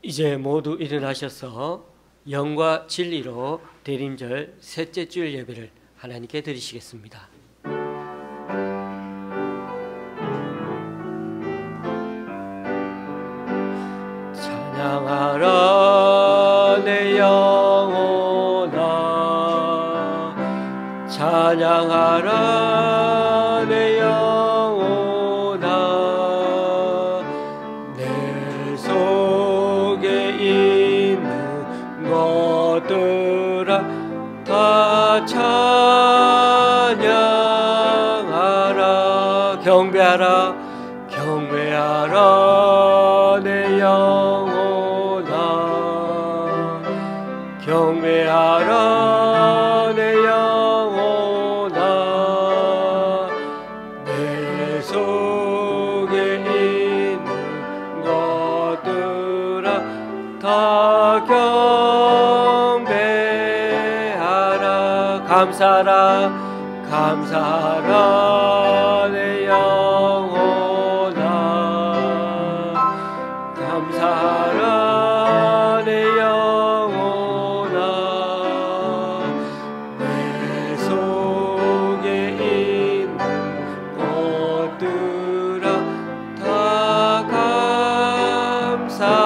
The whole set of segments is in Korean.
이제 모두 일어나셔서 영과 진리로 대림절 셋째 주일 예배를 하나님께 드리시겠습니다. 찬양하라 내 영혼아, 찬양하라 내 영혼아, 내 속에 있는 것들아 다 찬양하라. 경배하라, 경배하라 내 영혼아, 경배하라 내 영혼아, 내 속에 있는 것들아 다 경배하라. 감사하라, 감사하라 내 영혼아, 감사하라 내 영혼아, 내 속에 있는 것들아 다 감사하라.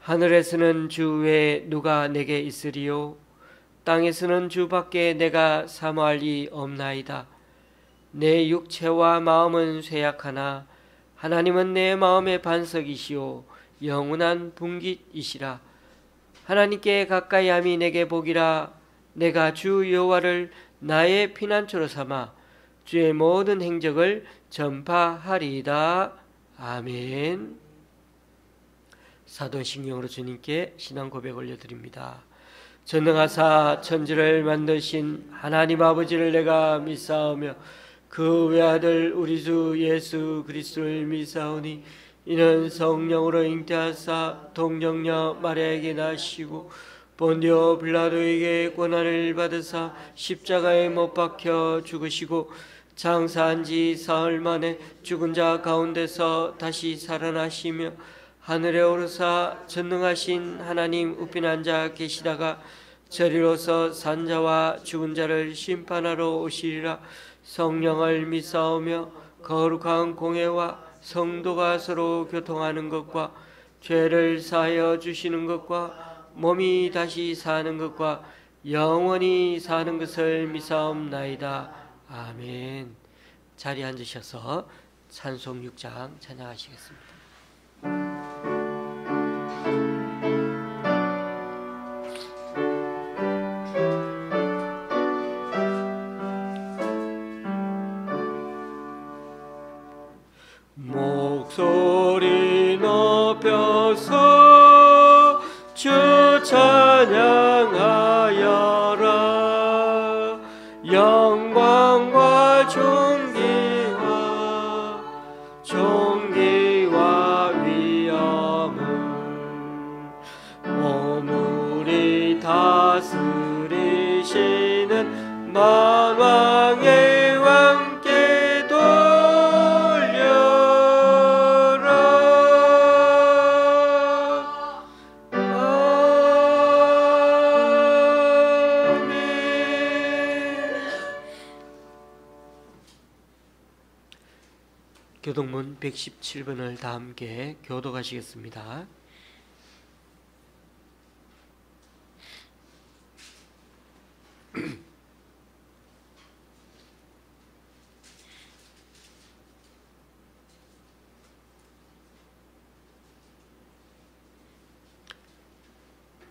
하늘에서는 주 외에 누가 내게 있으리요? 땅에서는 주밖에 내가 사모할 이 없나이다. 내 육체와 마음은 쇠약하나 하나님은 내 마음의 반석이시오 영원한 분깃이시라. 하나님께 가까이함이 내게 복이라. 내가 주 여호와를 나의 피난처로 삼아 주의 모든 행적을 전파하리이다. 아멘. 사도신경으로 주님께 신앙 고백 올려드립니다. 전능하사 천지를 만드신 하나님 아버지를 내가 믿사오며 그 외아들 우리 주 예수 그리스도를 믿사오니 이는 성령으로 잉태하사 동정녀 마리아에게 나시고 본디오 빌라도에게 고난을 받으사 십자가에 못 박혀 죽으시고 장사한 지 사흘 만에 죽은 자 가운데서 다시 살아나시며 하늘에 오르사 전능하신 하나님 우편 앉아 계시다가 저리로서 산자와 죽은 자를 심판하러 오시리라. 성령을 믿사오며 거룩한 공회와 성도가 서로 교통하는 것과 죄를 사하여 주시는 것과 몸이 다시 사는 것과 영원히 사는 것을 믿사옵나이다. 아멘. 자리에 앉으셔서 찬송 6장 찬양하시겠습니다. 목소리 높여서 주 찬양하여라. 영광과 존귀와 위엄을 오늘이 다스리시는 만왕의 왕께 교동문 117번을 다 함께 교독하시겠습니다.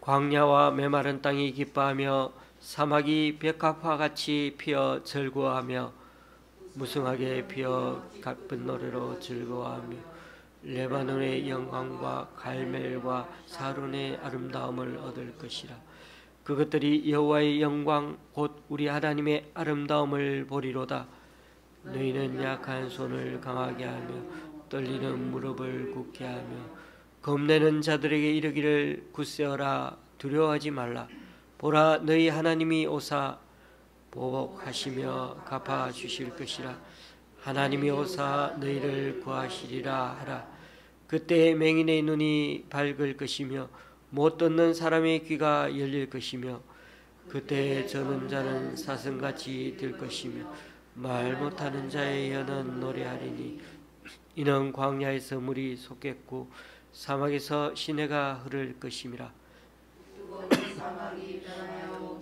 광야와 메마른 땅이 기뻐하며 사막이 백합화같이 피어 즐거워하며 무성하게 피어 가쁜 노래로 즐거워하며 레바논의 영광과 갈멜과 사론의 아름다움을 얻을 것이라. 그것들이 여호와의 영광 곧 우리 하나님의 아름다움을 보리로다. 너희는 약한 손을 강하게 하며 떨리는 무릎을 굳게 하며 겁내는 자들에게 이르기를 굳세어라 두려워하지 말라. 보라 너희 하나님이 오사 보복하시며 갚아 주실 것이라. 하나님이 오사 너희를 구하시리라 하라. 그때 맹인의 눈이 밝을 것이며 못 듣는 사람의 귀가 열릴 것이며 그때 저는 자는 사슴같이 될 것이며 말 못하는 자의 혀는 노래하리니 이는 광야에서 물이 솟겠고 사막에서 시내가 흐를 것임이라.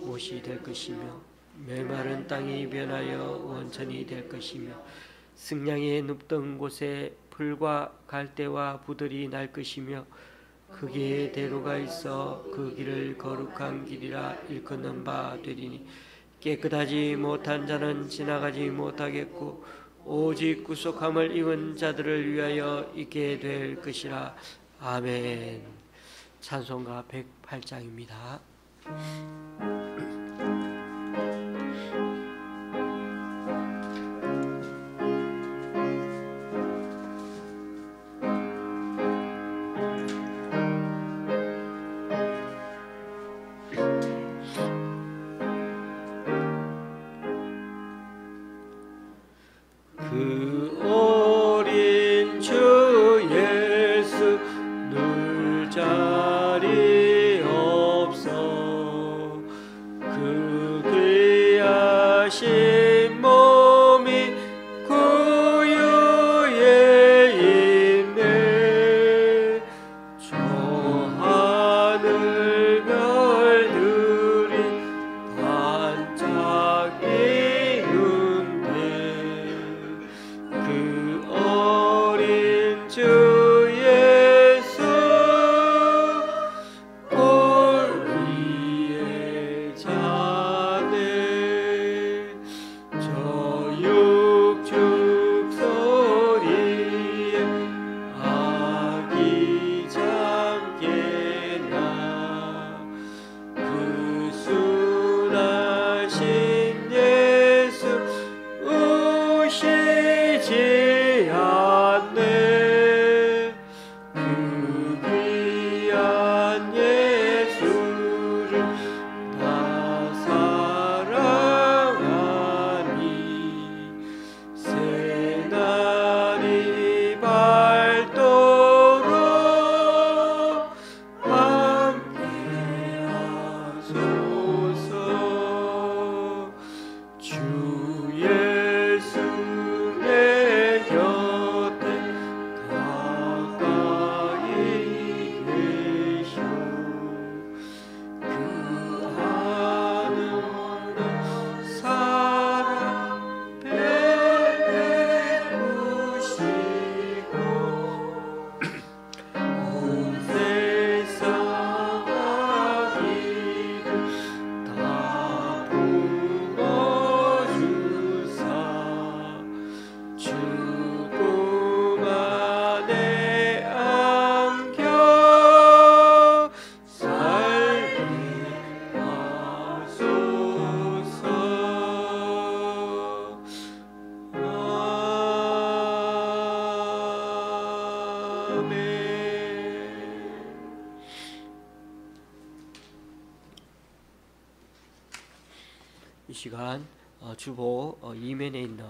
못이 될 것이며 메마른 땅이 변하여 원천이 될 것이며 승냥이의 눕던 곳에 풀과 갈대와 부들이 날 것이며 거기에 대로가 있어 그 길을 거룩한 길이라 일컫는 바 되리니 깨끗하지 못한 자는 지나가지 못하겠고 오직 구속함을 입은 자들을 위하여 있게 될 것이라. 아멘. 찬송가 108장입니다. 그 어린 주 예수 늘 자리 없어 그 귀하신 몸이 구유에 있네. 저 하늘 별들이 반짝이는데 그 어린 주 예수 골 위에 자네. 저 육축 소리에 아기잠깨나 그 순하신 예수 우시지 않네. 그 귀한 예수를 다 사랑하니 새날이 밝도록 함께하소서. 주 예수 내 곁에 가까이 계셔. 그 하늘의 사랑 베푸시고 온 세상 아기를 다 품어주사 주님 안에 안겨 살게 하소서. 아멘. 이 시간 주보 이면에 있는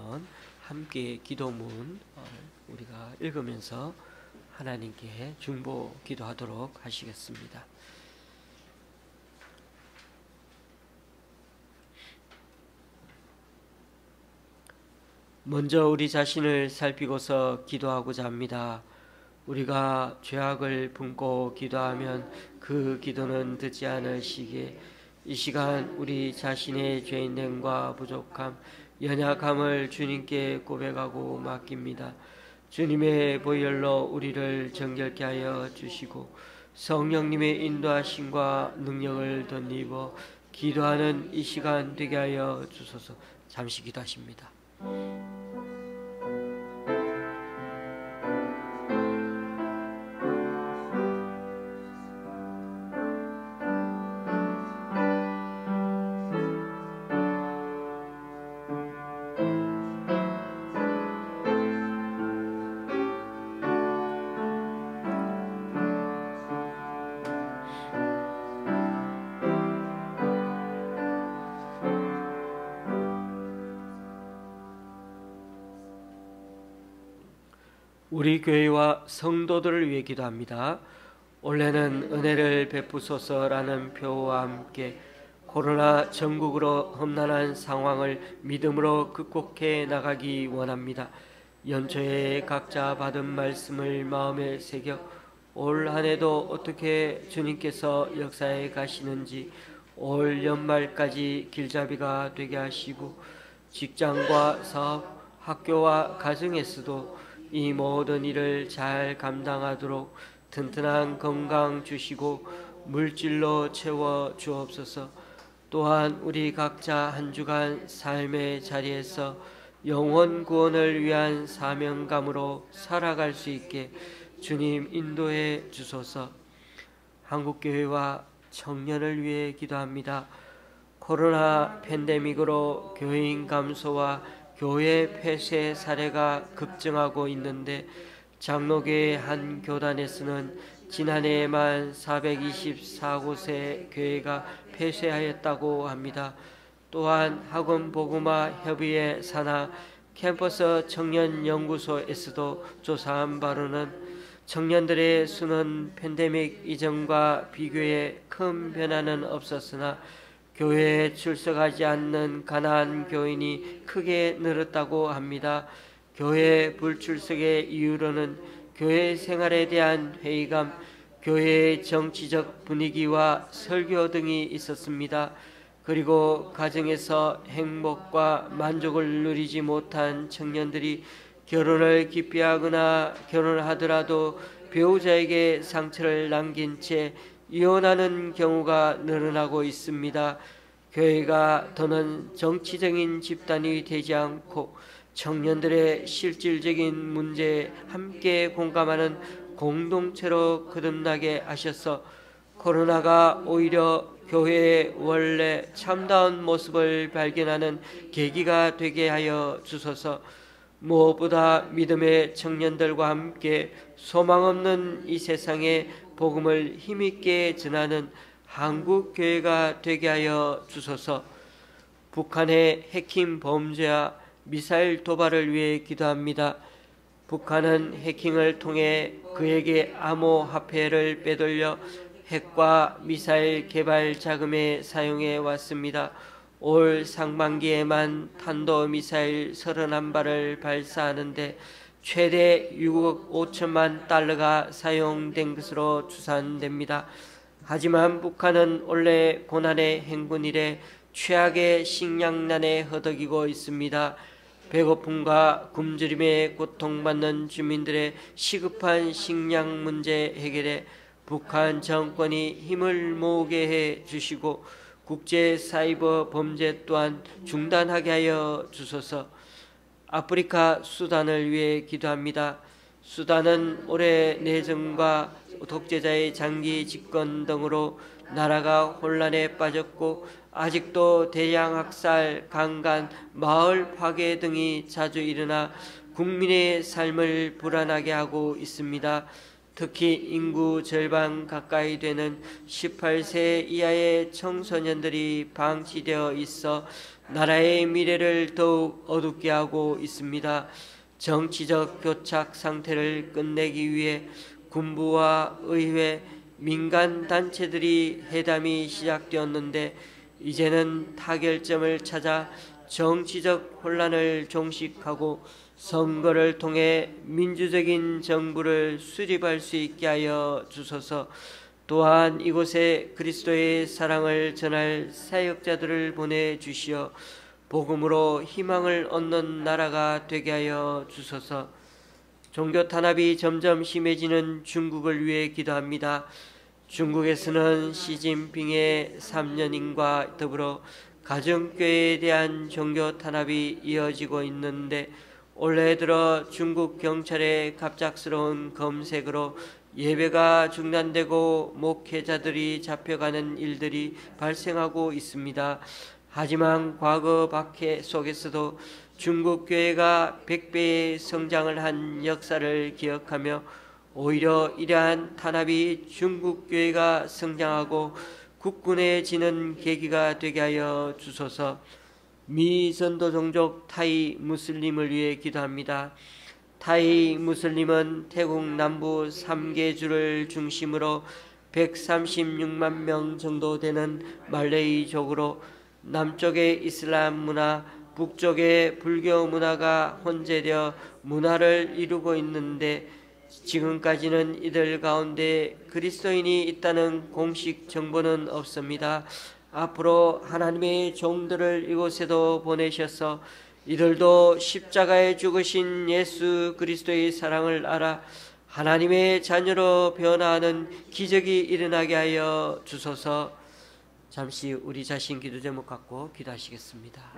함께 기도문 우리가 읽으면서 하나님께 중보 기도하도록 하시겠습니다. 먼저 우리 자신을 살피고서 기도하고자 합니다. 우리가 죄악을 품고 기도하면 그 기도는 듣지 않으시기에 이 시간 우리 자신의 죄인됨과 부족함, 연약함을 주님께 고백하고 맡깁니다. 주님의 보혈로 우리를 정결케 하여 주시고 성령님의 인도하심과 능력을 덧입어 기도하는 이 시간 되게 하여 주소서. 잠시 기도하십니다. 우리 교회와 성도들을 위해 기도합니다. 올해는 은혜를 베푸소서라는 표와 함께 코로나 전국으로 험난한 상황을 믿음으로 극복해 나가기 원합니다. 연초에 각자 받은 말씀을 마음에 새겨 올 한해도 어떻게 주님께서 역사해 가시는지 올 연말까지 길잡이가 되게 하시고 직장과 사업, 학교와 가정에서도 이 모든 일을 잘 감당하도록 튼튼한 건강 주시고 물질로 채워 주옵소서. 또한 우리 각자 한 주간 삶의 자리에서 영혼 구원을 위한 사명감으로 살아갈 수 있게 주님 인도해 주소서. 한국교회와 청년을 위해 기도합니다. 코로나 팬데믹으로 교인 감소와 교회 폐쇄 사례가 급증하고 있는데 장로교회 한 교단에서는 지난해에만 424곳의 교회가 폐쇄하였다고 합니다. 또한 학원 복음화 협의회 산하 캠퍼스 청년연구소에서도 조사한 바로는 청년들의 수는 팬데믹 이전과 비교해 큰 변화는 없었으나 교회에 출석하지 않는 가난한 교인이 크게 늘었다고 합니다. 교회 불출석의 이유로는 교회 생활에 대한 회의감, 교회의 정치적 분위기와 설교 등이 있었습니다. 그리고 가정에서 행복과 만족을 누리지 못한 청년들이 결혼을 기피하거나 결혼을 하더라도 배우자에게 상처를 남긴 채 이혼하는 경우가 늘어나고 있습니다. 교회가 더는 정치적인 집단이 되지 않고 청년들의 실질적인 문제에 함께 공감하는 공동체로 거듭나게 하셔서 코로나가 오히려 교회의 원래 참다운 모습을 발견하는 계기가 되게 하여 주소서. 무엇보다 믿음의 청년들과 함께 소망 없는 이 세상에 복음을 힘있게 전하는 한국교회가 되게 하여 주소서. 북한의 해킹 범죄와 미사일 도발을 위해 기도합니다. 북한은 해킹을 통해 그에게 암호화폐를 빼돌려 핵과 미사일 개발 자금에 사용해 왔습니다. 올 상반기에만 탄도미사일 31발을 발사하는데 최대 6억 5천만 달러가 사용된 것으로 추산됩니다. 하지만 북한은 원래 고난의 행군 이래 최악의 식량난에 허덕이고 있습니다. 배고픔과 굶주림에 고통받는 주민들의 시급한 식량 문제 해결에 북한 정권이 힘을 모으게 해 주시고 국제 사이버 범죄 또한 중단하게 하여 주소서. 아프리카 수단을 위해 기도합니다. 수단은 올해 내전과 독재자의 장기 집권 등으로 나라가 혼란에 빠졌고 아직도 대량 학살, 강간, 마을 파괴 등이 자주 일어나 국민의 삶을 불안하게 하고 있습니다. 특히 인구 절반 가까이 되는 18세 이하의 청소년들이 방치되어 있어 나라의 미래를 더욱 어둡게 하고 있습니다. 정치적 교착 상태를 끝내기 위해 군부와 의회, 민간 단체들이 회담이 시작되었는데 이제는 타결점을 찾아 정치적 혼란을 종식하고 선거를 통해 민주적인 정부를 수립할 수 있게 하여 주소서. 또한 이곳에 그리스도의 사랑을 전할 사역자들을 보내주시어 복음으로 희망을 얻는 나라가 되게 하여 주소서. 종교 탄압이 점점 심해지는 중국을 위해 기도합니다. 중국에서는 시진핑의 3년인과 더불어 가정교회에 대한 종교 탄압이 이어지고 있는데 올해 들어 중국 경찰의 갑작스러운 검색으로 예배가 중단되고 목회자들이 잡혀가는 일들이 발생하고 있습니다. 하지만 과거 박해 속에서도 중국 교회가 100배의 성장을 한 역사를 기억하며 오히려 이러한 탄압이 중국 교회가 성장하고 굳건해지는 계기가 되게 하여 주소서. 미선도 종족 타이 무슬림을 위해 기도합니다. 타이 무슬림은 태국 남부 3개주를 중심으로 136만 명 정도 되는 말레이족으로 남쪽의 이슬람 문화, 북쪽의 불교 문화가 혼재되어 문화를 이루고 있는데 지금까지는 이들 가운데 그리스도인이 있다는 공식 정보는 없습니다. 앞으로 하나님의 종들을 이곳에도 보내셔서 이들도 십자가에 죽으신 예수 그리스도의 사랑을 알아 하나님의 자녀로 변화하는 기적이 일어나게 하여 주소서. 잠시 우리 자신 기도 제목 갖고 기도하시겠습니다.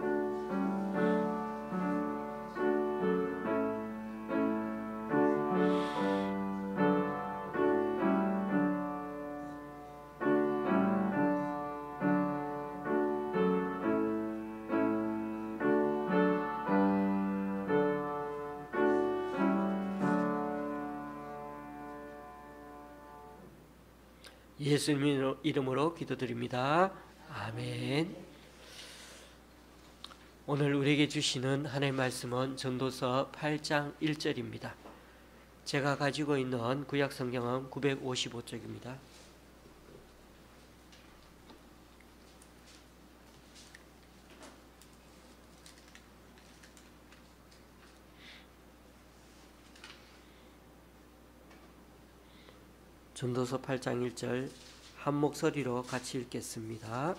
예수님 이름으로 기도드립니다. 아멘. 오늘 우리에게 주시는 하나님의 말씀은 전도서 8장 1절입니다. 제가 가지고 있는 구약 성경은 955쪽입니다. 전도서 8장 1절 한 목소리로 같이 읽겠습니다.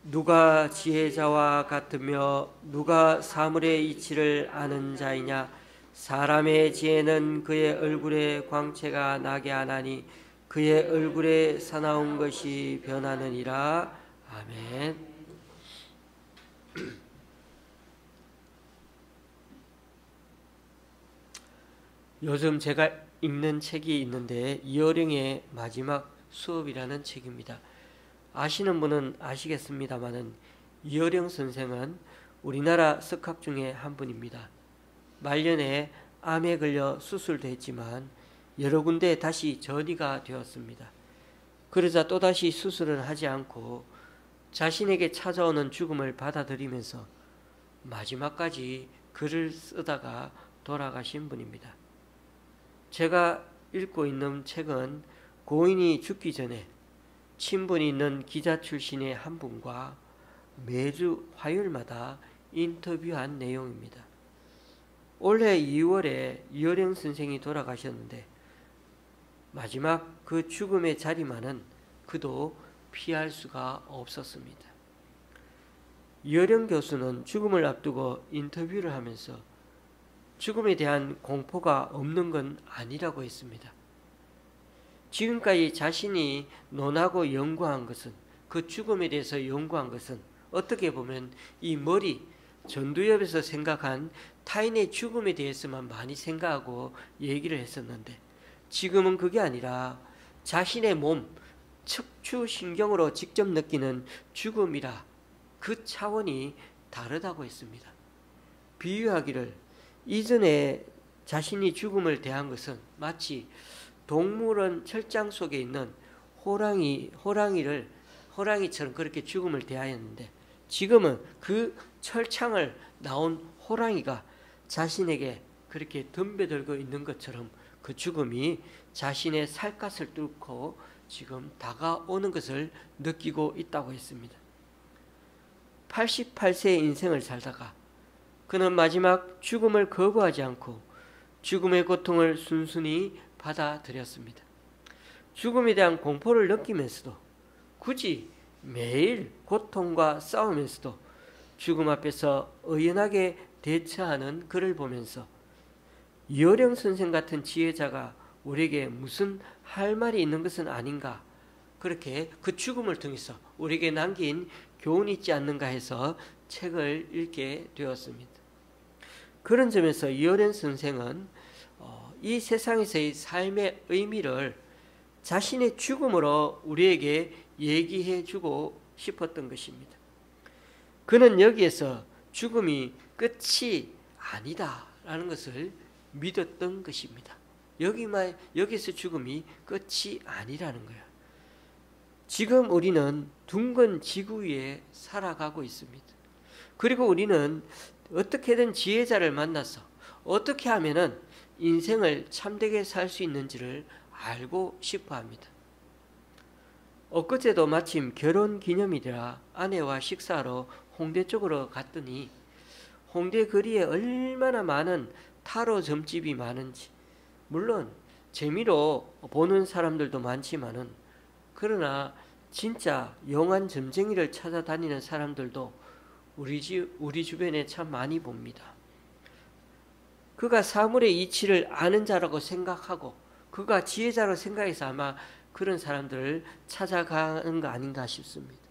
누가 지혜자와 같으며 누가 사물의 이치를 아는 자이냐? 사람의 지혜는 그의 얼굴에 광채가 나게 하나니 그의 얼굴에 사나운 것이 변하느니라. 아멘. 요즘 제가 읽는 책이 있는데 이어령의 마지막 수업이라는 책입니다. 아시는 분은 아시겠습니다마는 이어령 선생은 우리나라 석학 중에 한 분입니다. 말년에 암에 걸려 수술도 했지만 여러 군데 다시 전이가 되었습니다. 그러자 또다시 수술은 하지 않고 자신에게 찾아오는 죽음을 받아들이면서 마지막까지 글을 쓰다가 돌아가신 분입니다. 제가 읽고 있는 책은 고인이 죽기 전에 친분이 있는 기자 출신의 한 분과 매주 화요일마다 인터뷰한 내용입니다. 올해 2월에 이어령 선생이 돌아가셨는데 마지막 그 죽음의 자리만은 그도 피할 수가 없었습니다. 이어령 교수는 죽음을 앞두고 인터뷰를 하면서 죽음에 대한 공포가 없는 건 아니라고 했습니다. 지금까지 자신이 논하고 연구한 것은, 그 죽음에 대해서 연구한 것은 어떻게 보면 이 머리, 전두엽에서 생각한 타인의 죽음에 대해서만 많이 생각하고 얘기를 했었는데 지금은 그게 아니라 자신의 몸, 척추신경으로 직접 느끼는 죽음이라 그 차원이 다르다고 했습니다. 비유하기를 이전에 자신이 죽음을 대한 것은 마치 동물원 철장 속에 있는 호랑이처럼 그렇게 죽음을 대하였는데 지금은 그 철창을 나온 호랑이가 자신에게 그렇게 덤벼들고 있는 것처럼 그 죽음이 자신의 살갗을 뚫고 지금 다가오는 것을 느끼고 있다고 했습니다. 88세의 인생을 살다가 그는 마지막 죽음을 거부하지 않고 죽음의 고통을 순순히 받아들였습니다. 죽음에 대한 공포를 느끼면서도 굳이 매일 고통과 싸우면서도 죽음 앞에서 의연하게 대처하는 그를 보면서 이어령 선생 같은 지혜자가 우리에게 무슨 할 말이 있는 것은 아닌가, 그렇게 그 죽음을 통해서 우리에게 남긴 교훈이 있지 않는가 해서 책을 읽게 되었습니다. 그런 점에서 이어령 선생은 이 세상에서의 삶의 의미를 자신의 죽음으로 우리에게 얘기해 주고 싶었던 것입니다. 그는 여기에서 죽음이 끝이 아니다라는 것을 믿었던 것입니다. 여기서 죽음이 끝이 아니라는 거예요. 지금 우리는 둥근 지구 위에 살아가고 있습니다. 그리고 우리는 어떻게든 지혜자를 만나서 어떻게 하면은 인생을 참되게 살 수 있는지를 알고 싶어 합니다. 엊그제도 마침 결혼 기념일이라 아내와 식사하러 홍대 쪽으로 갔더니 홍대 거리에 얼마나 많은 타로 점집이 많은지, 물론 재미로 보는 사람들도 많지만은, 그러나 진짜 용한 점쟁이를 찾아다니는 사람들도 우리 주변에 참 많이 봅니다. 그가 사물의 이치를 아는 자라고 생각하고 그가 지혜자라고 생각해서 아마 그런 사람들을 찾아가는 거 아닌가 싶습니다.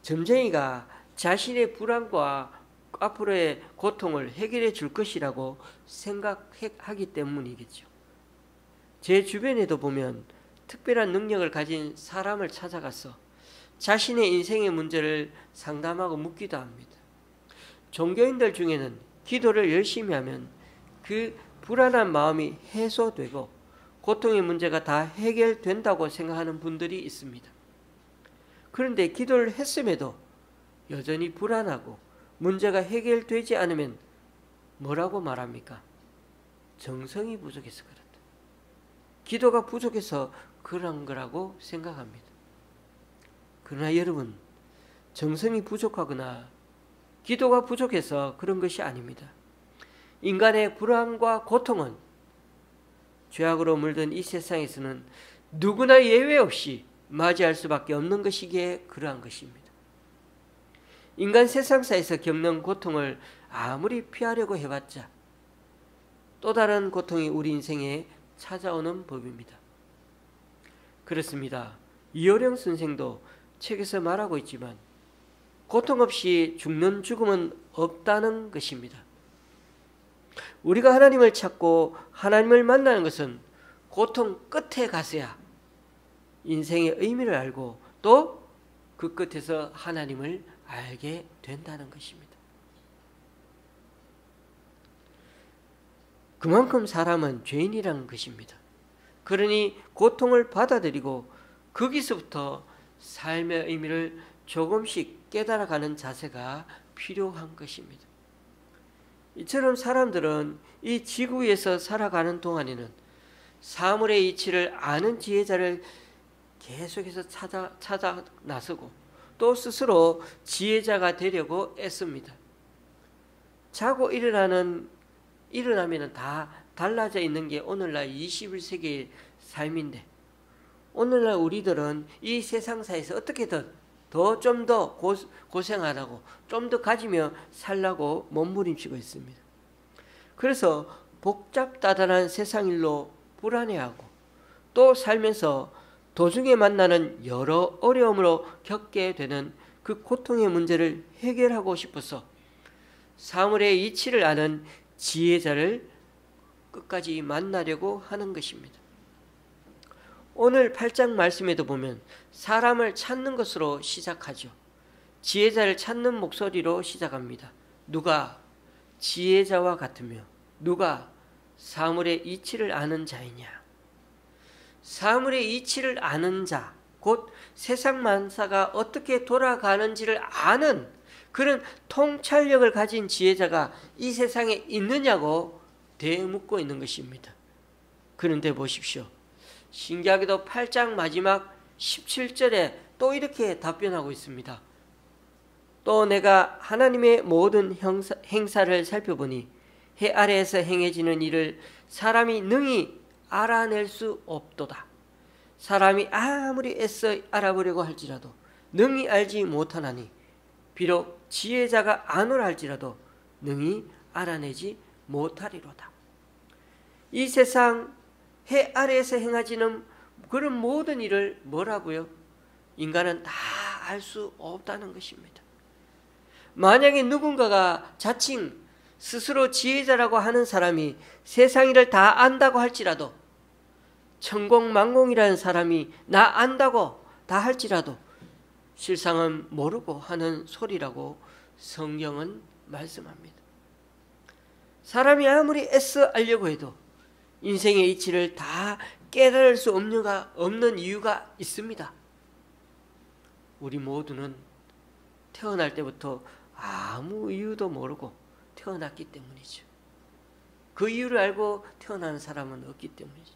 점쟁이가 자신의 불안과 앞으로의 고통을 해결해 줄 것이라고 생각하기 때문이겠죠. 제 주변에도 보면 특별한 능력을 가진 사람을 찾아가서 자신의 인생의 문제를 상담하고 묻기도 합니다. 종교인들 중에는 기도를 열심히 하면 그 불안한 마음이 해소되고 고통의 문제가 다 해결된다고 생각하는 분들이 있습니다. 그런데 기도를 했음에도 여전히 불안하고 문제가 해결되지 않으면 뭐라고 말합니까? 정성이 부족해서 그렇다. 기도가 부족해서 그런 거라고 생각합니다. 그러나 여러분, 정성이 부족하거나 기도가 부족해서 그런 것이 아닙니다. 인간의 불안과 고통은 죄악으로 물든 이 세상에서는 누구나 예외 없이 맞이할 수밖에 없는 것이기에 그러한 것입니다. 인간 세상사에서 겪는 고통을 아무리 피하려고 해봤자 또 다른 고통이 우리 인생에 찾아오는 법입니다. 그렇습니다. 이효령 선생도 책에서 말하고 있지만 고통 없이 죽는 죽음은 없다는 것입니다. 우리가 하나님을 찾고 하나님을 만나는 것은 고통 끝에 가서야 인생의 의미를 알고 또 그 끝에서 하나님을 알게 된다는 것입니다. 그만큼 사람은 죄인이라는 것입니다. 그러니 고통을 받아들이고 거기서부터 삶의 의미를 조금씩 깨달아가는 자세가 필요한 것입니다. 이처럼 사람들은 이 지구 위에서 살아가는 동안에는 사물의 이치를 아는 지혜자를 계속해서 찾아 나서고 또 스스로 지혜자가 되려고 애씁니다. 자고 일어나면 다 달라져 있는 게 오늘날 21세기의 삶인데, 오늘날 우리들은 이 세상사에서 어떻게든 좀 더 고생 안 하고 좀 더 가지며 살라고 몸부림치고 있습니다. 그래서 복잡다단한 세상 일로 불안해하고 또 살면서 도중에 만나는 여러 어려움으로 겪게 되는 그 고통의 문제를 해결하고 싶어서 사물의 이치를 아는 지혜자를 끝까지 만나려고 하는 것입니다. 오늘 8장 말씀에도 보면 사람을 찾는 것으로 시작하죠. 지혜자를 찾는 목소리로 시작합니다. 누가 지혜자와 같으며 누가 사물의 이치를 아는 자이냐. 사물의 이치를 아는 자, 곧 세상 만사가 어떻게 돌아가는지를 아는 그런 통찰력을 가진 지혜자가 이 세상에 있느냐고 되묻고 있는 것입니다. 그런데 보십시오. 신기하게도 8장 마지막 17절에 또 이렇게 답변하고 있습니다. 또 내가 하나님의 모든 행사를 살펴보니 해 아래에서 행해지는 일을 사람이 능히 알아낼 수 없도다. 사람이 아무리 애써 알아보려고 할지라도 능히 알지 못하나니 비록 지혜자가 아노라 할지라도 능히 알아내지 못하리로다. 이 세상 해 아래에서 행하지는 그런 모든 일을 뭐라고요? 인간은 다 알 수 없다는 것입니다. 만약에 누군가가 자칭 스스로 지혜자라고 하는 사람이 세상 일을 다 안다고 할지라도, 천공만공이라는 사람이 나 안다고 다 할지라도 실상은 모르고 하는 소리라고 성경은 말씀합니다. 사람이 아무리 애써 알려고 해도 인생의 이치를 다 깨달을 수 없는 이유가 있습니다. 우리 모두는 태어날 때부터 아무 이유도 모르고 태어났기 때문이죠. 그 이유를 알고 태어나는 사람은 없기 때문이죠.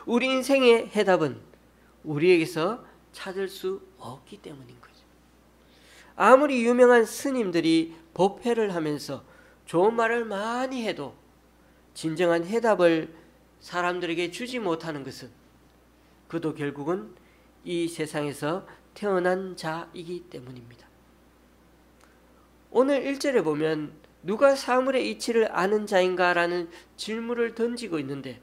우리 인생의 해답은 우리에게서 찾을 수 없기 때문인 거죠. 아무리 유명한 스님들이 법회를 하면서 좋은 말을 많이 해도 진정한 해답을 사람들에게 주지 못하는 것은 그도 결국은 이 세상에서 태어난 자이기 때문입니다. 오늘 1절에 보면 누가 사물의 이치를 아는 자인가 라는 질문을 던지고 있는데,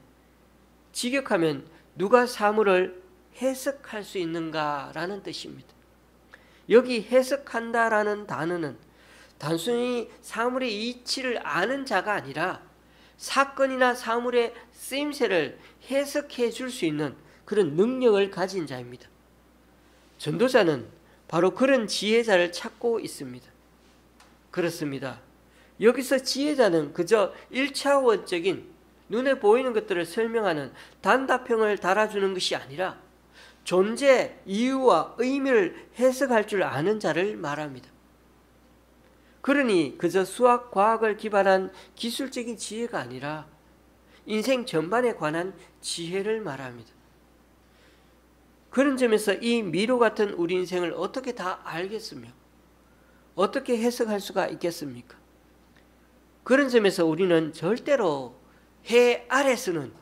직역하면 누가 사물을 해석할 수 있는가 라는 뜻입니다. 여기 해석한다 라는 단어는 단순히 사물의 이치를 아는 자가 아니라 사건이나 사물의 쓰임새를 해석해 줄 수 있는 그런 능력을 가진 자입니다. 전도자는 바로 그런 지혜자를 찾고 있습니다. 그렇습니다. 여기서 지혜자는 그저 1차원적인 눈에 보이는 것들을 설명하는 단답형을 달아주는 것이 아니라 존재, 이유와 의미를 해석할 줄 아는 자를 말합니다. 그러니 그저 수학, 과학을 기반한 기술적인 지혜가 아니라 인생 전반에 관한 지혜를 말합니다. 그런 점에서 이 미로 같은 우리 인생을 어떻게 다 알겠으며 어떻게 해석할 수가 있겠습니까? 그런 점에서 우리는 절대로 해 아래서는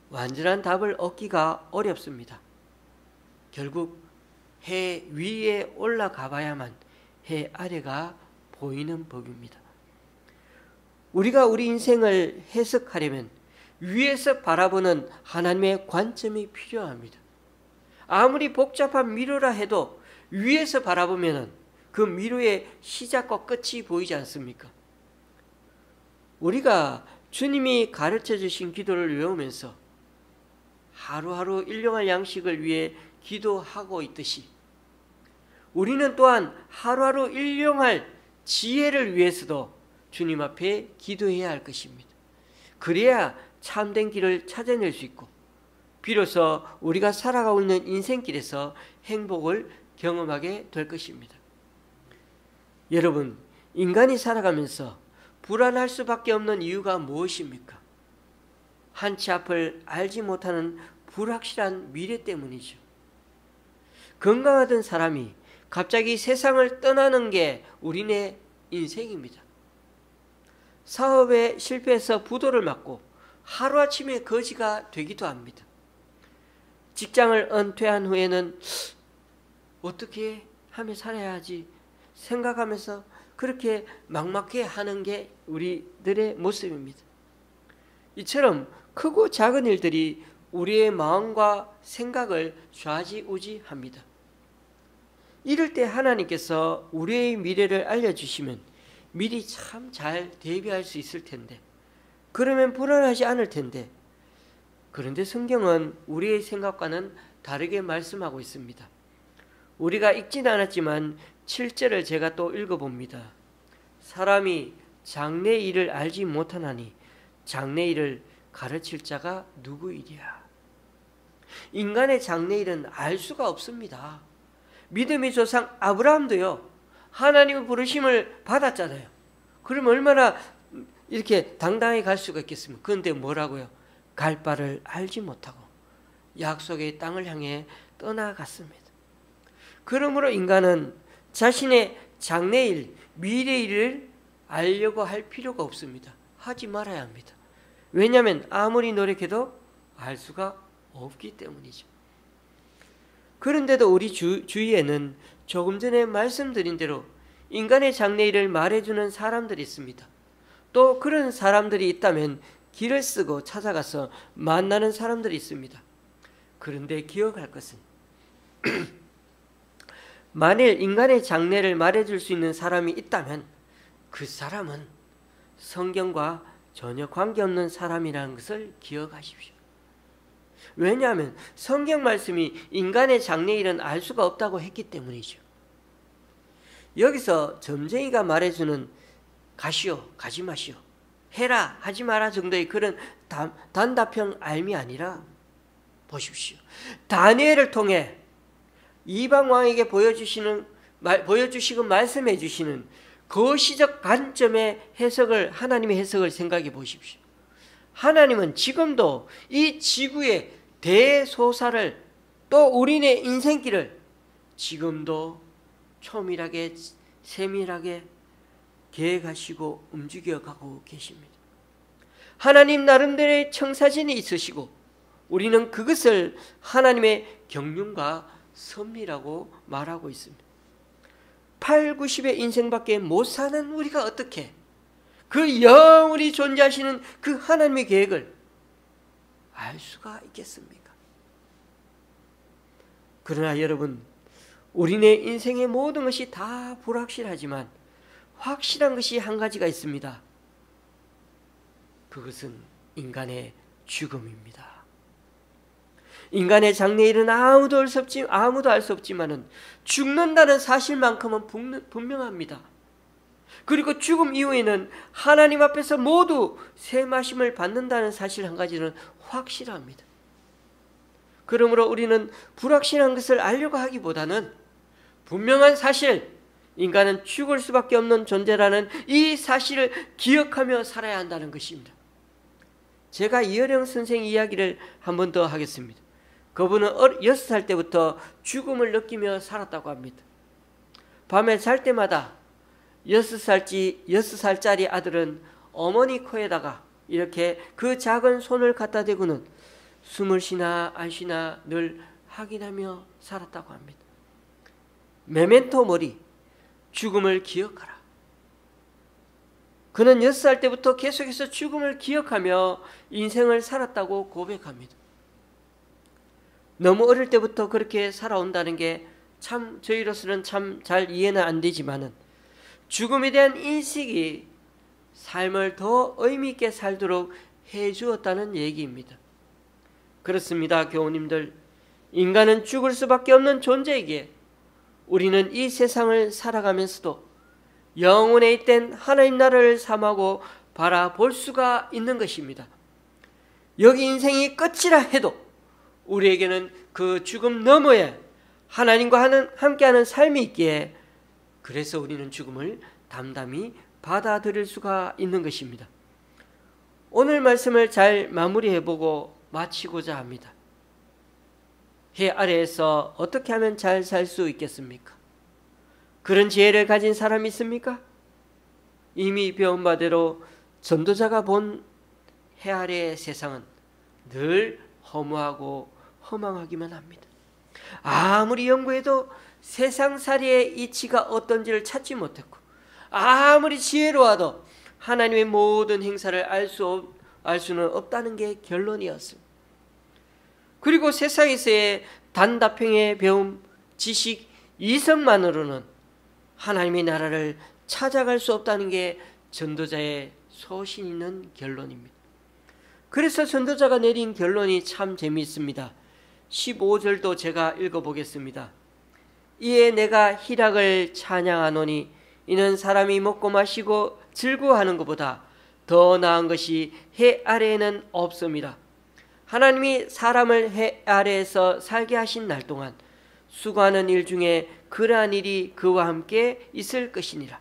완전한 답을 얻기가 어렵습니다. 결국 해 위에 올라가 봐야만 해 아래가 보이는 법입니다. 우리가 우리 인생을 해석하려면 위에서 바라보는 하나님의 관점이 필요합니다. 아무리 복잡한 미로라 해도 위에서 바라보면 그 미로의 시작과 끝이 보이지 않습니까? 우리가 주님이 가르쳐 주신 기도를 외우면서 하루하루 일용할 양식을 위해 기도하고 있듯이 우리는 또한 하루하루 일용할 지혜를 위해서도 주님 앞에 기도해야 할 것입니다. 그래야 참된 길을 찾아낼 수 있고 비로소 우리가 살아가고 있는 인생길에서 행복을 경험하게 될 것입니다. 여러분, 인간이 살아가면서 불안할 수밖에 없는 이유가 무엇입니까? 한치 앞을 알지 못하는 불확실한 미래 때문이죠. 건강하던 사람이 갑자기 세상을 떠나는 게 우리네 인생입니다. 사업에 실패해서 부도를 맞고 하루아침에 거지가 되기도 합니다. 직장을 은퇴한 후에는 어떻게 하며 살아야 하지 생각하면서 그렇게 막막해 하는 게 우리들의 모습입니다. 이처럼 크고 작은 일들이 우리의 마음과 생각을 좌지우지합니다. 이럴 때 하나님께서 우리의 미래를 알려주시면 미리 참 잘 대비할 수 있을 텐데, 그러면 불안하지 않을 텐데, 그런데 성경은 우리의 생각과는 다르게 말씀하고 있습니다. 우리가 읽지는 않았지만 7절을 제가 또 읽어봅니다. 사람이 장래일을 알지 못하나니 장래일을 가르칠 자가 누구이랴. 인간의 장래일은 알 수가 없습니다. 믿음의 조상 아브라함도요, 하나님의 부르심을 받았잖아요. 그럼 얼마나 이렇게 당당히 갈 수가 있겠습니까? 그런데 뭐라고요? 갈 바를 알지 못하고 약속의 땅을 향해 떠나갔습니다. 그러므로 인간은 자신의 장래일, 미래일을 알려고 할 필요가 없습니다. 하지 말아야 합니다. 왜냐하면 아무리 노력해도 알 수가 없기 때문이죠. 그런데도 우리 주위에는 조금 전에 말씀드린 대로 인간의 장래일을 말해주는 사람들이 있습니다. 또 그런 사람들이 있다면 길을 쓰고 찾아가서 만나는 사람들이 있습니다. 그런데 기억할 것은 만일 인간의 장래를 말해줄 수 있는 사람이 있다면 그 사람은 성경과 전혀 관계없는 사람이라는 것을 기억하십시오. 왜냐하면 성경 말씀이 인간의 장래일은 알 수가 없다고 했기 때문이죠. 여기서 점쟁이가 말해주는 가시오, 가지 마시오, 해라, 하지 마라 정도의 그런 단답형 알미 아니라, 보십시오, 다니엘을 통해 이방 왕에게 보여주시고 말씀해 주시는 거시적 관점의 해석을, 하나님의 해석을 생각해 보십시오. 하나님은 지금도 이 지구의 대소사를 또 우리네 인생길을 지금도 초밀하게 세밀하게 계획하시고 움직여가고 계십니다. 하나님 나름대로의 청사진이 있으시고 우리는 그것을 하나님의 경륜과 섭리라고 말하고 있습니다. 8, 90의 인생밖에 못 사는 우리가 어떻게 그 영원히 존재하시는 그 하나님의 계획을 알 수가 있겠습니까? 그러나 여러분, 우리네 인생의 모든 것이 다 불확실하지만 확실한 것이 한 가지가 있습니다. 그것은 인간의 죽음입니다. 인간의 장래일은 아무도 알 수 없지만은 죽는다는 사실만큼은 분명합니다. 그리고 죽음 이후에는 하나님 앞에서 모두 세마심을 받는다는 사실 한 가지는 확실합니다. 그러므로 우리는 불확실한 것을 알려고 하기보다는 분명한 사실, 인간은 죽을 수밖에 없는 존재라는 이 사실을 기억하며 살아야 한다는 것입니다. 제가 이어령 선생 이야기를 한 번 더 하겠습니다. 그분은 6살 때부터 죽음을 느끼며 살았다고 합니다. 밤에 잘 때마다 6살짜리 아들은 어머니 코에다가 이렇게 그 작은 손을 갖다 대고는 숨을 쉬나 안 쉬나 늘 확인하며 살았다고 합니다. 메멘토 모리, 죽음을 기억하라. 그는 6살 때부터 계속해서 죽음을 기억하며 인생을 살았다고 고백합니다. 너무 어릴 때부터 그렇게 살아온다는 게 참 저희로서는 참 잘 이해는 안 되지만은 죽음에 대한 인식이 삶을 더 의미 있게 살도록 해주었다는 얘기입니다. 그렇습니다, 교우님들. 인간은 죽을 수밖에 없는 존재이기에 우리는 이 세상을 살아가면서도 영혼에 잇된 하나님 나라를 삼하고 바라볼 수가 있는 것입니다. 여기 인생이 끝이라 해도 우리에게는 그 죽음 너머에 하나님과 함께하는 삶이 있기에 그래서 우리는 죽음을 담담히 받아들일 수가 있는 것입니다. 오늘 말씀을 잘 마무리해보고 마치고자 합니다. 해 아래에서 어떻게 하면 잘 살 수 있겠습니까? 그런 지혜를 가진 사람이 있습니까? 이미 배운 바대로 전도자가 본 해 아래의 세상은 늘 허무하고 허망하기만 합니다. 아무리 연구해도 세상살이의 이치가 어떤지를 찾지 못했고 아무리 지혜로워도 하나님의 모든 행사를 알 수는 없다는 게 결론이었습니다. 그리고 세상에서의 단답형의 배움, 지식, 이성만으로는 하나님의 나라를 찾아갈 수 없다는 게 전도자의 소신 있는 결론입니다. 그래서 전도자가 내린 결론이 참 재미있습니다. 15절도 제가 읽어보겠습니다. 이에 내가 희락을 찬양하노니 이는 사람이 먹고 마시고 즐거워하는 것보다 더 나은 것이 해 아래에는 없음이라. 하나님이 사람을 해 아래에서 살게 하신 날 동안 수고하는 일 중에 그러한 일이 그와 함께 있을 것이니라.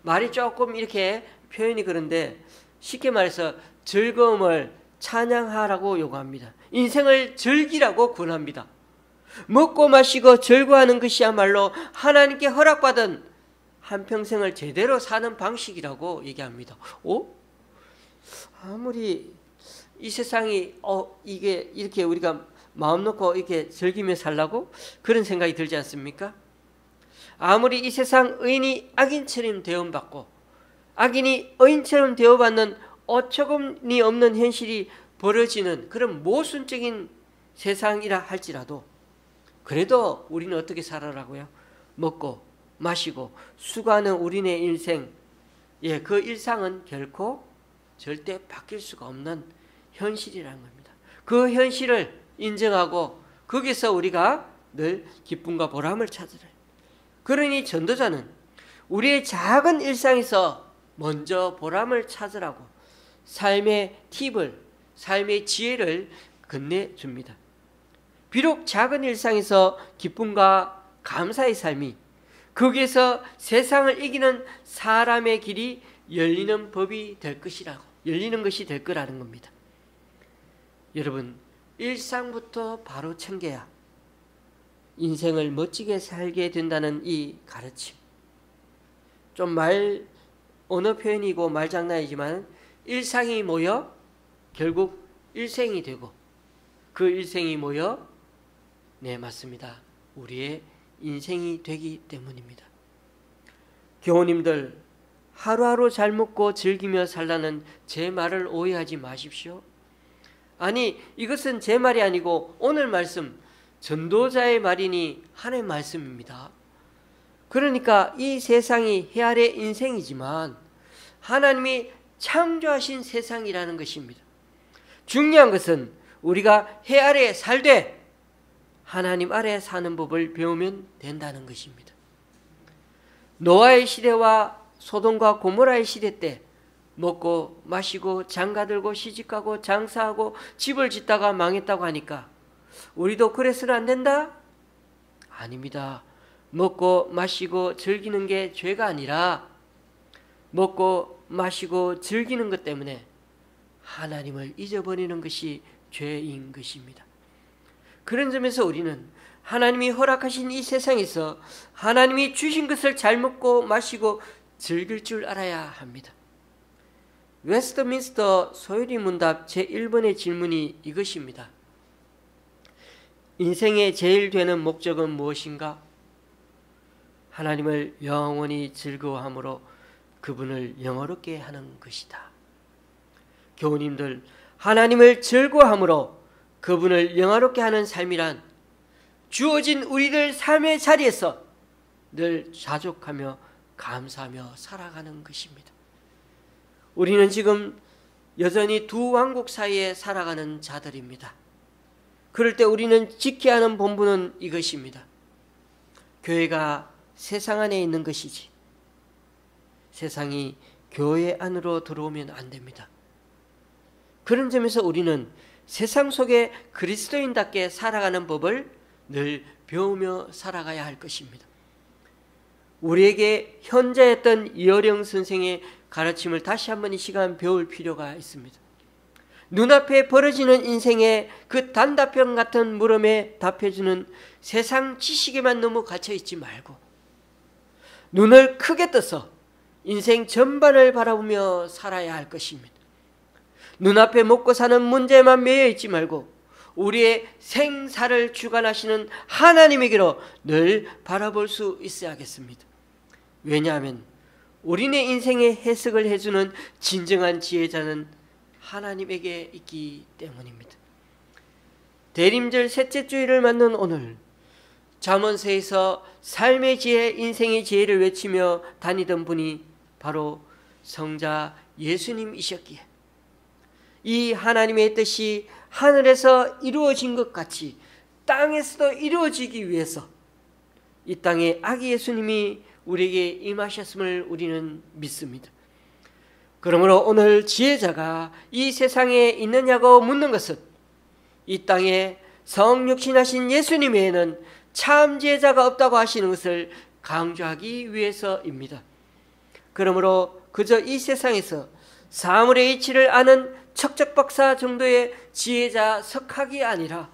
말이 조금 이렇게 표현이 그런데 쉽게 말해서 즐거움을 찬양하라고 요구합니다. 인생을 즐기라고 권합니다. 먹고 마시고 즐거워하는 것이야말로 하나님께 허락받은 한평생을 제대로 사는 방식이라고 얘기합니다. 아무리 이 세상이 이게 이렇게 우리가 마음 놓고 이렇게 즐기며 살라고 그런 생각이 들지 않습니까? 아무리 이 세상 의인이 악인처럼 대우받고 악인이 의인처럼 대우받는 어처구니 없는 현실이 벌어지는 그런 모순적인 세상이라 할지라도 그래도 우리는 어떻게 살아라고요? 먹고 마시고 수고하는 우리네 일생, 그 일상은 결코 절대 바뀔 수가 없는 현실이라는 겁니다. 그 현실을 인정하고 거기서 우리가 늘 기쁨과 보람을 찾으라. 그러니 전도자는 우리의 작은 일상에서 먼저 보람을 찾으라고 삶의 팁을, 삶의 지혜를 건네줍니다. 비록 작은 일상에서 기쁨과 감사의 삶이 거기에서 세상을 이기는 사람의 길이 열리는 법이 될 것이라고 열리는 것이 될 거라는 겁니다. 여러분, 일상부터 바로 챙겨야 인생을 멋지게 살게 된다는 이 가르침. 좀 언어 표현이고 말장난이지만 일상이 모여 결국 일생이 되고 그 일생이 모여 네, 맞습니다. 우리의 인생이 되기 때문입니다. 교우님들, 하루하루 잘 먹고 즐기며 살라는 제 말을 오해하지 마십시오. 아니, 이것은 제 말이 아니고 오늘 말씀 전도자의 말이니 하나님의 말씀입니다. 그러니까 이 세상이 해 아래 인생이지만 하나님이 창조하신 세상이라는 것입니다. 중요한 것은 우리가 해 아래 살되 하나님 아래 사는 법을 배우면 된다는 것입니다. 노아의 시대와 소돔과 고모라의 시대 때 먹고 마시고 장가들고 시집가고 장사하고 집을 짓다가 망했다고 하니까 우리도 그래서는 안 된다? 아닙니다. 먹고 마시고 즐기는 게 죄가 아니라 먹고 마시고 즐기는 것 때문에 하나님을 잊어버리는 것이 죄인 것입니다. 그런 점에서 우리는 하나님이 허락하신 이 세상에서 하나님이 주신 것을 잘 먹고 마시고 즐길 줄 알아야 합니다. 웨스트민스터 소요리 문답 제1번의 질문이 이것입니다. 인생의 제일 되는 목적은 무엇인가? 하나님을 영원히 즐거워함으로 그분을 영화롭게 하는 것이다. 교우님들, 하나님을 즐거워함으로 그분을 영화롭게 하는 삶이란 주어진 우리들 삶의 자리에서 늘 자족하며 감사하며 살아가는 것입니다. 우리는 지금 여전히 두 왕국 사이에 살아가는 자들입니다. 그럴 때 우리는 지켜야 하는 본분은 이것입니다. 교회가 세상 안에 있는 것이지 세상이 교회 안으로 들어오면 안 됩니다. 그런 점에서 우리는 세상 속에 그리스도인답게 살아가는 법을 늘 배우며 살아가야 할 것입니다. 우리에게 현자였던 이어령 선생의 가르침을 다시 한번 이 시간 배울 필요가 있습니다. 눈앞에 벌어지는 인생의 그 단답형 같은 물음에 답해주는 세상 지식에만 너무 갇혀있지 말고 눈을 크게 떠서 인생 전반을 바라보며 살아야 할 것입니다. 눈앞에 먹고 사는 문제만 매여 있지 말고 우리의 생사를 주관하시는 하나님에게로 늘 바라볼 수 있어야겠습니다. 왜냐하면 우리네 인생의 해석을 해주는 진정한 지혜자는 하나님에게 있기 때문입니다. 대림절 셋째 주일을 맞는 오늘 잠언서에서 삶의 지혜, 인생의 지혜를 외치며 다니던 분이 바로 성자 예수님이셨기에 이 하나님의 뜻이 하늘에서 이루어진 것 같이 땅에서도 이루어지기 위해서 이 땅에 아기 예수님이 우리에게 임하셨음을 우리는 믿습니다. 그러므로 오늘 지혜자가 이 세상에 있느냐고 묻는 것은 이 땅에 성육신하신 예수님 외에는 참 지혜자가 없다고 하시는 것을 강조하기 위해서입니다. 그러므로 그저 이 세상에서 사물의 이치를 아는 척척박사 정도의 지혜자 석학이 아니라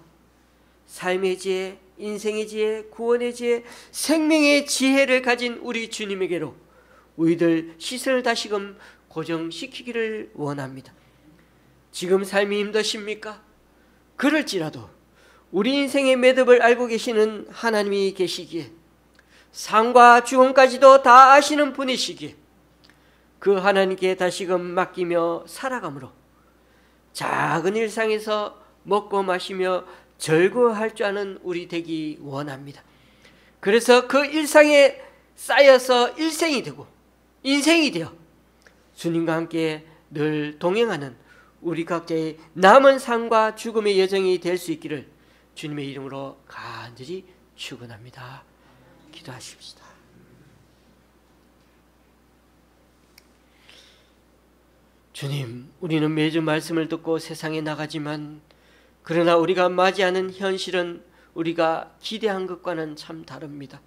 삶의 지혜, 인생의 지혜, 구원의 지혜, 생명의 지혜를 가진 우리 주님에게로 우리들 시선을 다시금 고정시키기를 원합니다. 지금 삶이 힘드십니까? 그럴지라도 우리 인생의 매듭을 알고 계시는 하나님이 계시기에 삶과 죽음까지도 다 아시는 분이시기에 그 하나님께 다시금 맡기며 살아감으로 작은 일상에서 먹고 마시며 즐거워할 줄 아는 우리 되기 원합니다. 그래서 그 일상에 쌓여서 일생이 되고 인생이 되어 주님과 함께 늘 동행하는 우리 각자의 남은 삶과 죽음의 여정이 될 수 있기를 주님의 이름으로 간절히 축원합니다. 기도하십시다. 주님, 우리는 매주 말씀을 듣고 세상에 나가지만 그러나 우리가 맞이하는 현실은 우리가 기대한 것과는 참 다릅니다.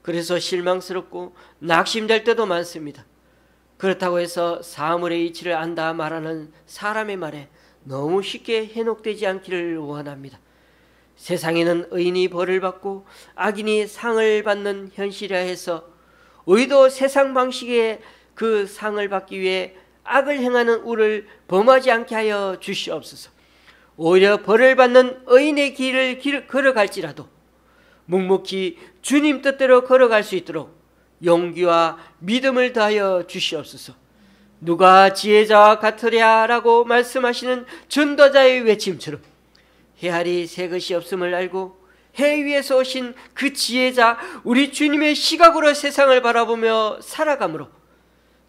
그래서 실망스럽고 낙심될 때도 많습니다. 그렇다고 해서 사물의 이치를 안다 말하는 사람의 말에 너무 쉽게 현혹되지 않기를 원합니다. 세상에는 의인이 벌을 받고 악인이 상을 받는 현실이라 해서 우리도 세상 방식의 그 상을 받기 위해 악을 행하는 우를 범하지 않게 하여 주시옵소서. 오히려 벌을 받는 의인의 길을 걸어갈지라도 묵묵히 주님 뜻대로 걸어갈 수 있도록 용기와 믿음을 더하여 주시옵소서. 누가 지혜자와 같으랴라고 말씀하시는 전도자의 외침처럼 헤아리 새 것이 없음을 알고 해 위에서 오신 그 지혜자 우리 주님의 시각으로 세상을 바라보며 살아가므로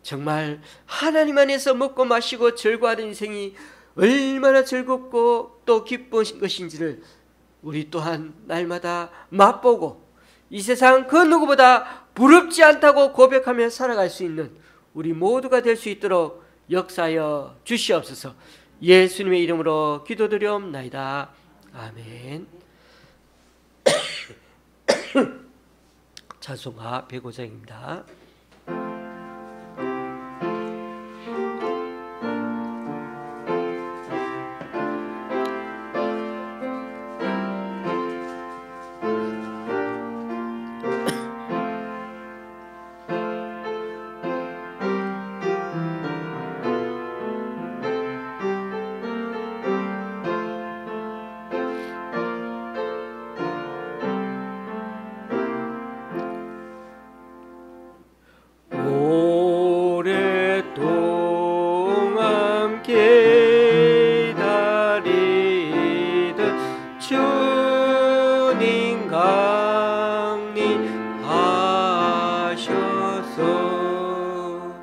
정말 하나님 안에서 먹고 마시고 즐거워하는 인생이 얼마나 즐겁고 또 기쁜 것인지를 우리 또한 날마다 맛보고 이 세상 그 누구보다 부럽지 않다고 고백하며 살아갈 수 있는 우리 모두가 될 수 있도록 역사하여 주시옵소서. 예수님의 이름으로 기도드리옵나이다. 아멘. 찬송가 105장입니다. 오랫동안 기다리듯 주님 강림하셔서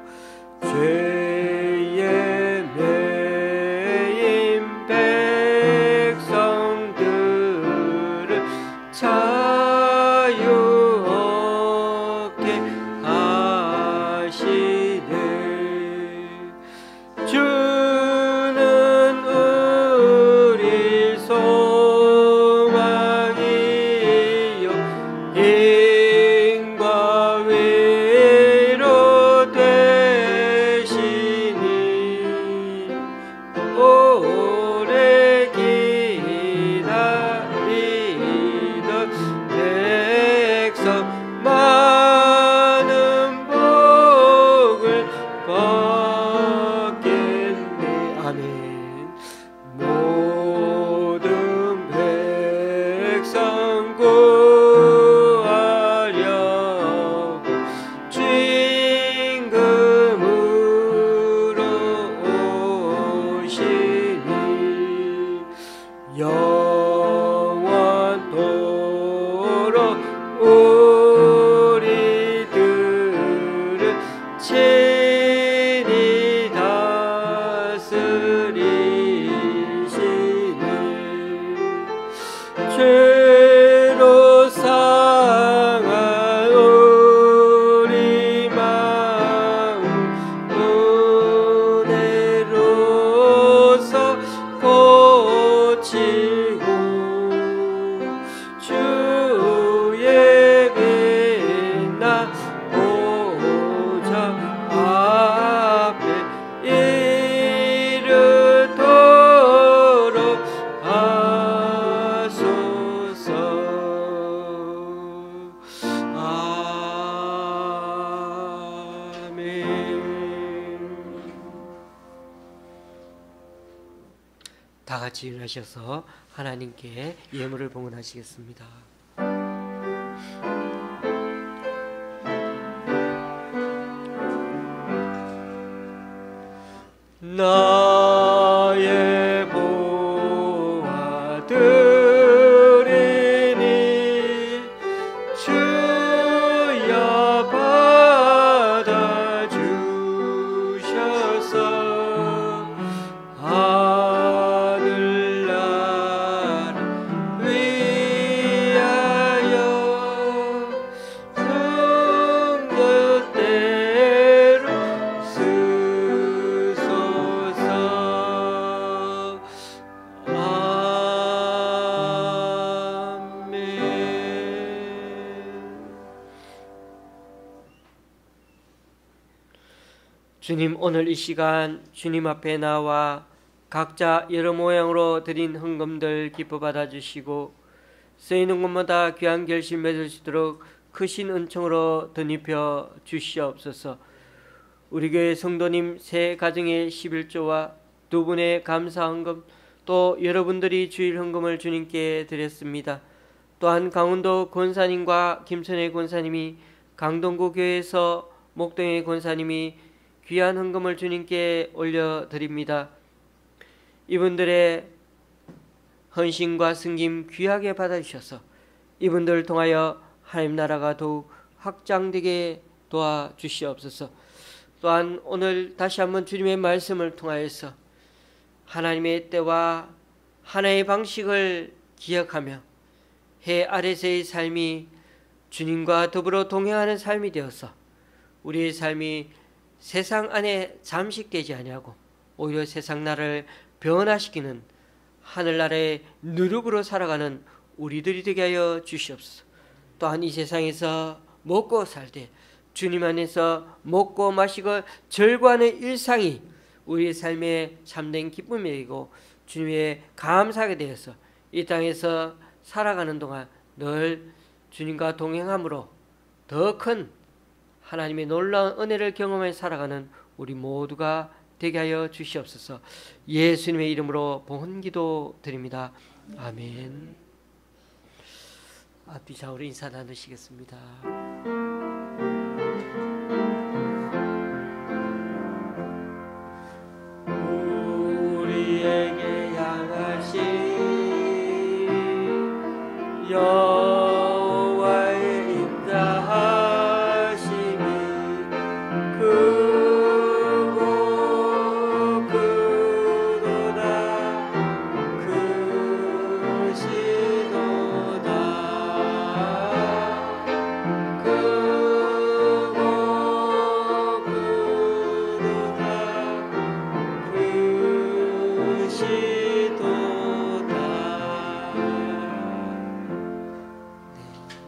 죄에 매인 백성들을 자유 얻게 하시네. 주는 우리 소망이요 힘과 위로 되시니 오래 기다리던 백성 많은 복을 받겠네. 아멘. 모든 백성 구하려고 진금으로 오시니 영원토록 우리들을 친히 다스리시니 죄로 상한 우리 마음 은혜로서 고치고 주의 빛나 보좌 앞에 이르도록 하소서. 아멘. 다 같이 일어나셔서 하나님께 예물을 봉헌하시겠습니다. 나의 보아드리니 주여 받아주셔서 하늘나라 위하여 성뜻대로 쓰소서. 주님, 오늘 이 시간 주님 앞에 나와 각자 여러 모양으로 드린 헌금들 기뻐 받아주시고 쓰이는 곳마다 귀한 결실 맺을 수 있도록 크신 은총으로 덧입혀 주시옵소서. 우리 교회 성도님 새 가정의 11조와 두 분의 감사 헌금, 또 여러분들이 주일 헌금을 주님께 드렸습니다. 또한 강원도 권사님과 김천혜 권사님이, 강동구 교회에서 목동의 권사님이 귀한 헌금을 주님께 올려드립니다. 이분들의 헌신과 승김 귀하게 받아주셔서 이분들을 통하여 하나님 나라가 더욱 확장되게 도와주시옵소서. 또한 오늘 다시 한번 주님의 말씀을 통하여서 하나님의 때와 하나의 방식을 기억하며 해 아래서의 삶이 주님과 더불어 동행하는 삶이 되어서 우리의 삶이 세상 안에 잠식되지 아니하고 오히려 세상 나라를 변화시키는 하늘나라의 누룩으로 살아가는 우리들이 되게 하여 주시옵소서. 또한 이 세상에서 먹고 살되 주님 안에서 먹고 마시고 절구하는 일상이 우리의 삶의 참된 기쁨이고 주님의 감사하게 되어서 이 땅에서 살아가는 동안 늘 주님과 동행함으로 더 큰 하나님의 놀라운 은혜를 경험해 살아가는 우리 모두가 되게 하여 주시옵소서. 예수님의 이름으로 본기도 드립니다. 아멘. 앞뒤 좌우로 인사 나누시겠습니다. 우리에게 향하신 여호와의 인자하심이 크고 크도다 크시도다 크고 크도다 크시도다.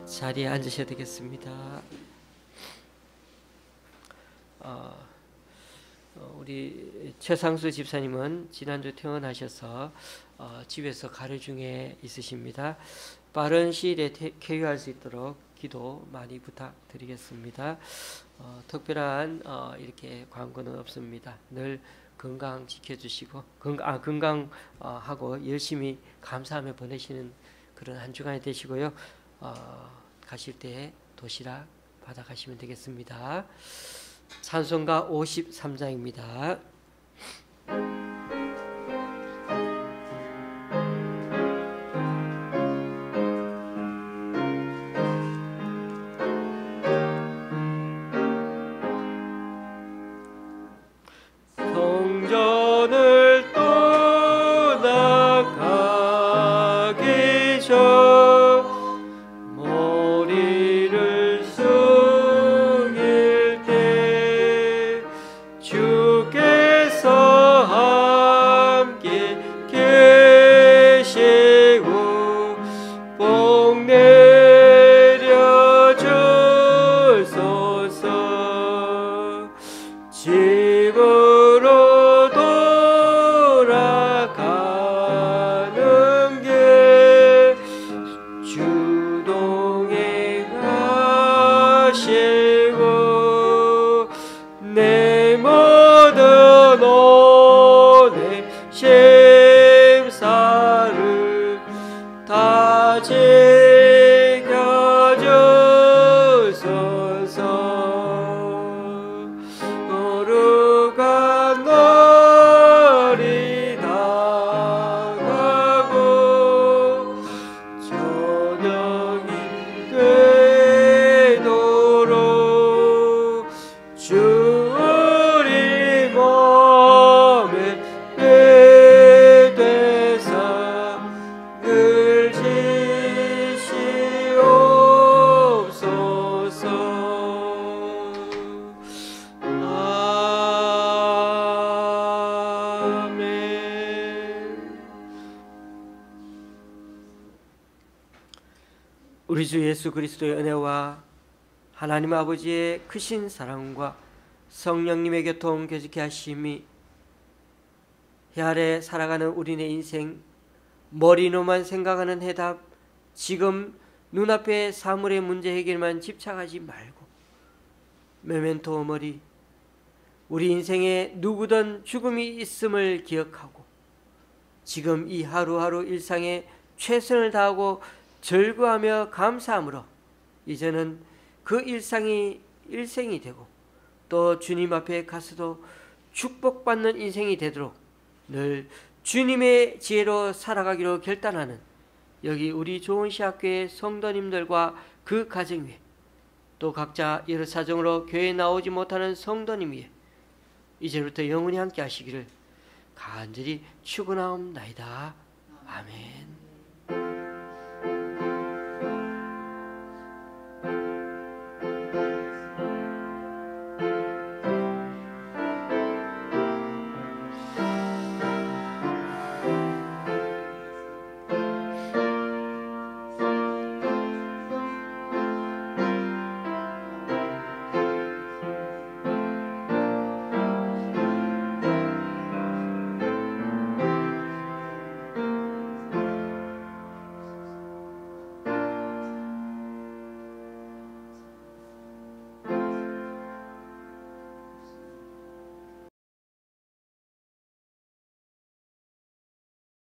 자리에 앉으셔야 되겠습니다. 우리 최상수 집사님은 지난주 퇴원하셔서 집에서 가려 중에 있으십니다. 빠른 시일에 쾌유할 수 있도록 기도 많이 부탁드리겠습니다. 특별한 이렇게 광고는 없습니다. 늘 건강 지켜주시고 건강하고 열심히 감사하며 보내시는 그런 한 주간이 되시고요. 가실 때 도시락 받아가시면 되겠습니다. 찬송가 53장입니다. 성전을 떠나가기 전 머리를 숙일 때 주께서 함께 계시고 복 내려 주소서. 집으로 돌아가는 길 주동행하시고 내 모든 오늘 심사를 다 지켜주소서. 거룩한 날이 다가고 저녁이 되도록 주 우리 몸에 되사 늘 지시옵소서. 아멘. 우리 주 예수 그리스도의 은혜와 하나님 아버지의 크신 사랑과 성령님의 교통 계속해 하심이 해 아래 살아가는 우리네 인생, 머리로만 생각하는 해답, 지금 눈앞의 사물의 문제 해결만 집착하지 말고 메멘토 머리, 우리 인생에 누구든 죽음이 있음을 기억하고 지금 이 하루하루 일상에 최선을 다하고 절구하며 감사함으로 이제는 그 일상이 일생이 되고 또 주님 앞에 가서도 축복받는 인생이 되도록 늘 주님의 지혜로 살아가기로 결단하는 여기 우리 좋은시학교의 성도님들과 그 가정 위에 또 각자 여러 사정으로 교회에 나오지 못하는 성도님 위에 이제부터 영원히 함께 하시기를 간절히 축원하옵나이다. 아멘.